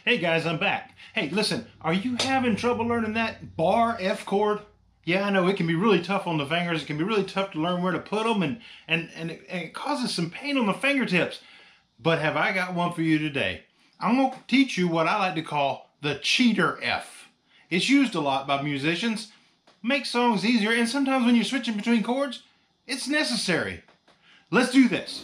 Hey guys, I'm back. Hey, listen, are you having trouble learning that bar F chord? Yeah, I know it can be really tough on the fingers. It can be really tough to learn where to put them, and it causes some pain on the fingertips. But have I got one for you today? I'm going to teach you what I like to call the cheater F. It's used a lot by musicians, makes songs easier, and sometimes when you're switching between chords, it's necessary. Let's do this.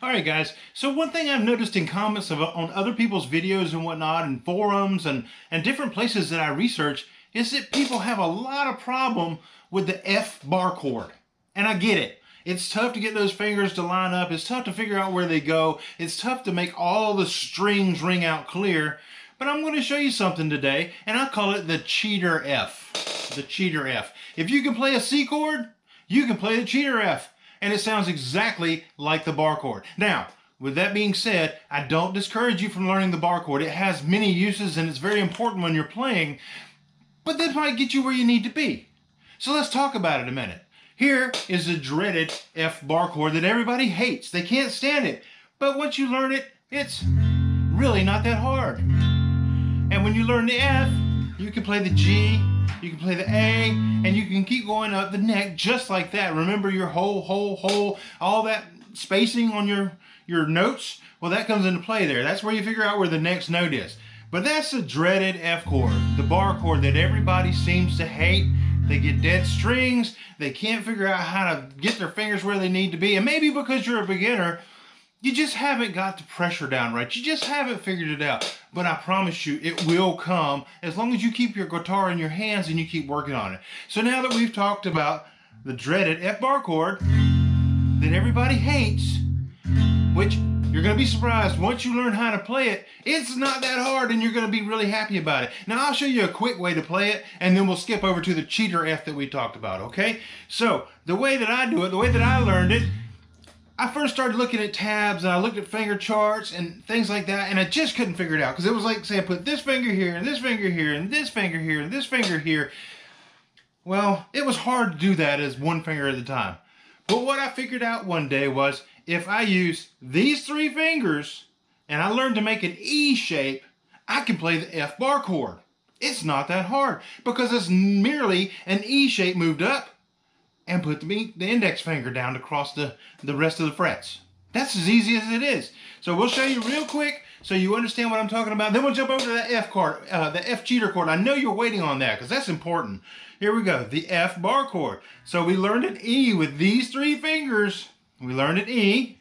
Alright guys, so one thing I've noticed in comments on other people's videos and whatnot, and forums and different places that I research, is that people have a lot of problem with the F bar chord. And I get it. It's tough to get those fingers to line up. It's tough to figure out where they go. It's tough to make all the strings ring out clear. But I'm going to show you something today, and I call it the cheater F. The cheater F. If you can play a C chord, you can play the cheater F. And it sounds exactly like the bar chord. Now, with that being said, I don't discourage you from learning the bar chord. It has many uses and it's very important when you're playing, but that might get you where you need to be. So let's talk about it a minute. Here is the dreaded F bar chord that everybody hates. They can't stand it. But once you learn it, it's really not that hard. And when you learn the F, you can play the G, you can play the A, and you can keep going up the neck just like that. Remember your whole, all that spacing on your notes? Well, that comes into play there. That's where you figure out where the next note is. But that's the dreaded F chord, the bar chord that everybody seems to hate. They get dead strings. They can't figure out how to get their fingers where they need to be. And maybe because you're a beginner, you just haven't got the pressure down right. You just haven't figured it out. But I promise you, it will come as long as you keep your guitar in your hands and you keep working on it. So now that we've talked about the dreaded F bar chord that everybody hates, which you're going to be surprised once you learn how to play it, it's not that hard and you're going to be really happy about it. Now I'll show you a quick way to play it and then we'll skip over to the cheater F that we talked about, okay? So the way that I do it, the way that I learned it, I first started looking at tabs and I looked at finger charts and things like that, and I just couldn't figure it out because it was like, say I put this finger here and this finger here and this finger here and this finger here. Well, it was hard to do that as one finger at a time. But what I figured out one day was if I use these three fingers and I learned to make an E shape, I can play the F bar chord. It's not that hard because it's merely an E shape moved up and put the index finger down to cross the rest of the frets. That's as easy as it is. So we'll show you real quick so you understand what I'm talking about. Then we'll jump over to the F chord, the F cheater chord. I know you're waiting on that because that's important. Here we go, the F bar chord. So we learned an E with these three fingers. We learned an E,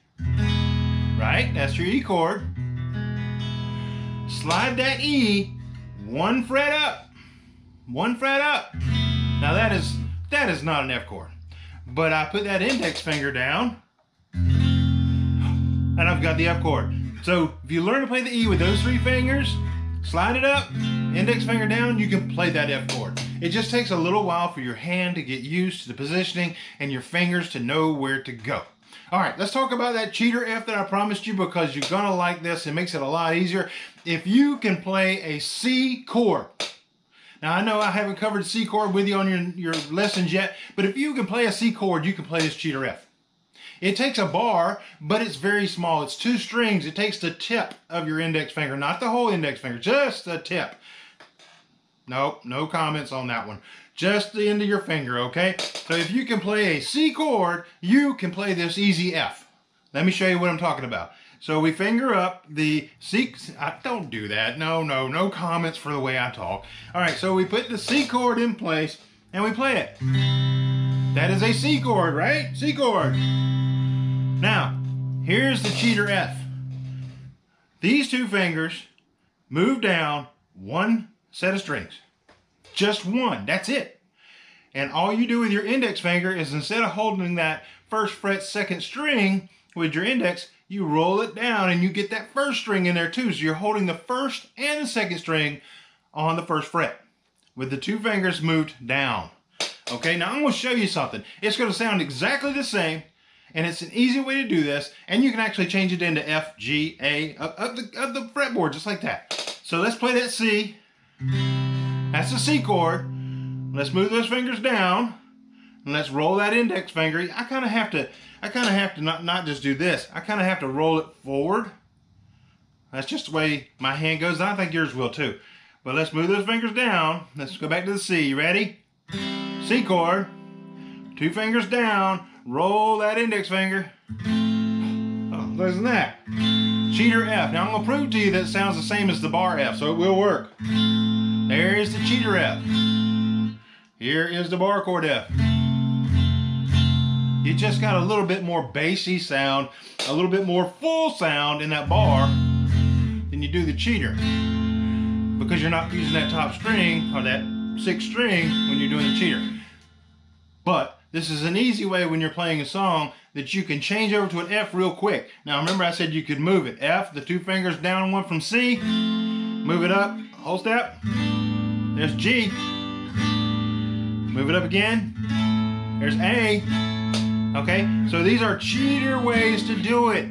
right? That's your E chord. Slide that E one fret up. One fret up. Now that is not an F chord. But I put that index finger down and I've got the F chord. So if you learn to play the E with those three fingers, slide it up, index finger down, you can play that F chord. It just takes a little while for your hand to get used to the positioning and your fingers to know where to go. All right, let's talk about that cheater F that I promised you because you're gonna like this. It makes it a lot easier. If you can play a C chord, now, I know I haven't covered C chord with you on your lessons yet, but if you can play a C chord, you can play this cheater F. It takes a bar, but it's very small. It's two strings. It takes the tip of your index finger, not the whole index finger, just the tip. Nope, no comments on that one. Just the end of your finger, okay? So if you can play a C chord, you can play this easy F. Let me show you what I'm talking about. So we finger up the C, don't do that. No comments for the way I talk. All right, so we put the C chord in place and we play it. That is a C chord, right? C chord. Now, here's the cheater F. These two fingers move down one set of strings. Just one, that's it. And all you do with your index finger is instead of holding that first fret second string with your index, you roll it down and you get that first string in there too. So you're holding the first and the second string on the first fret with the two fingers moved down. Okay, now I'm going to show you something. It's going to sound exactly the same and it's an easy way to do this, and you can actually change it into F, G, A, up the fretboard just like that. So let's play that C. That's the C chord. Let's move those fingers down. And let's roll that index finger. I kind of have to not just do this. I kind of have to roll it forward. That's just the way my hand goes. I think yours will too. But let's move those fingers down. Let's go back to the C. You ready? C chord. 2 fingers down. Roll that index finger. Oh, listen to that. Cheater F. Now I'm going to prove to you that it sounds the same as the bar F, so it will work. There is the cheater F. Here is the bar chord F. You just got a little bit more bassy sound, a little bit more full sound in that bar than you do the cheater, because you're not using that top string or that 6th string when you're doing the cheater. But this is an easy way when you're playing a song that you can change over to an F real quick. Now remember I said you could move it. F, the 2 fingers down one from C, move it up, whole step. There's G. Move it up again. There's A. Okay, so these are cheater ways to do it.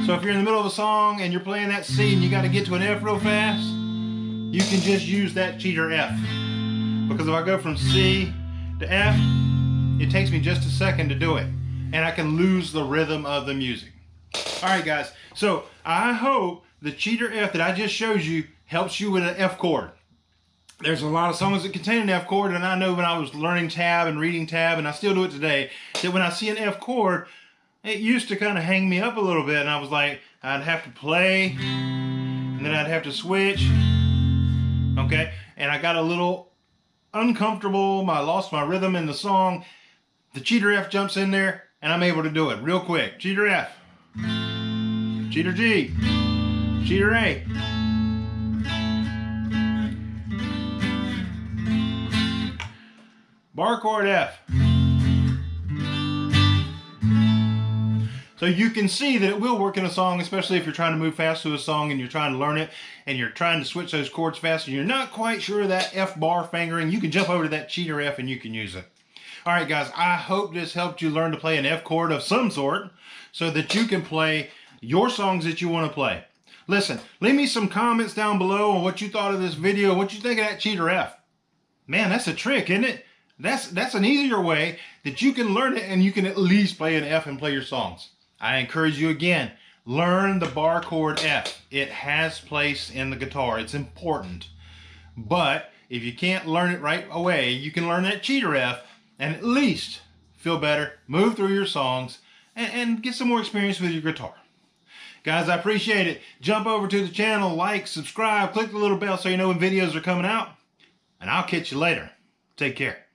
So if you're in the middle of a song and you're playing that C and you got to get to an F real fast, you can just use that cheater F. Because if I go from C to F, it takes me just a second to do it. And I can lose the rhythm of the music. All right, guys. So I hope the cheater F that I just showed you helps you with an F chord. There's a lot of songs that contain an F chord, and I know when I was learning tab and reading tab, and I still do it today, that when I see an F chord, it used to kind of hang me up a little bit, and I was like, I'd have to play, and then I'd have to switch, okay? And I got a little uncomfortable, I lost my rhythm in the song. The cheater F jumps in there, and I'm able to do it real quick. Cheater F, cheater G, cheater A. Bar chord F. So you can see that it will work in a song, especially if you're trying to move fast to a song and you're trying to learn it and you're trying to switch those chords fast and you're not quite sure of that F bar fingering. You can jump over to that cheater F and you can use it. All right, guys, I hope this helped you learn to play an F chord of some sort so that you can play your songs that you want to play. Listen, leave me some comments down below on what you thought of this video, what you think of that cheater F. Man, that's a trick, isn't it? That's an easier way that you can learn it and you can at least play an F and play your songs. I encourage you again, learn the bar chord F. It has place in the guitar. It's important. But if you can't learn it right away, you can learn that cheater F and at least feel better, move through your songs, and get some more experience with your guitar. Guys, I appreciate it. Jump over to the channel, like, subscribe, click the little bell so you know when videos are coming out, and I'll catch you later. Take care.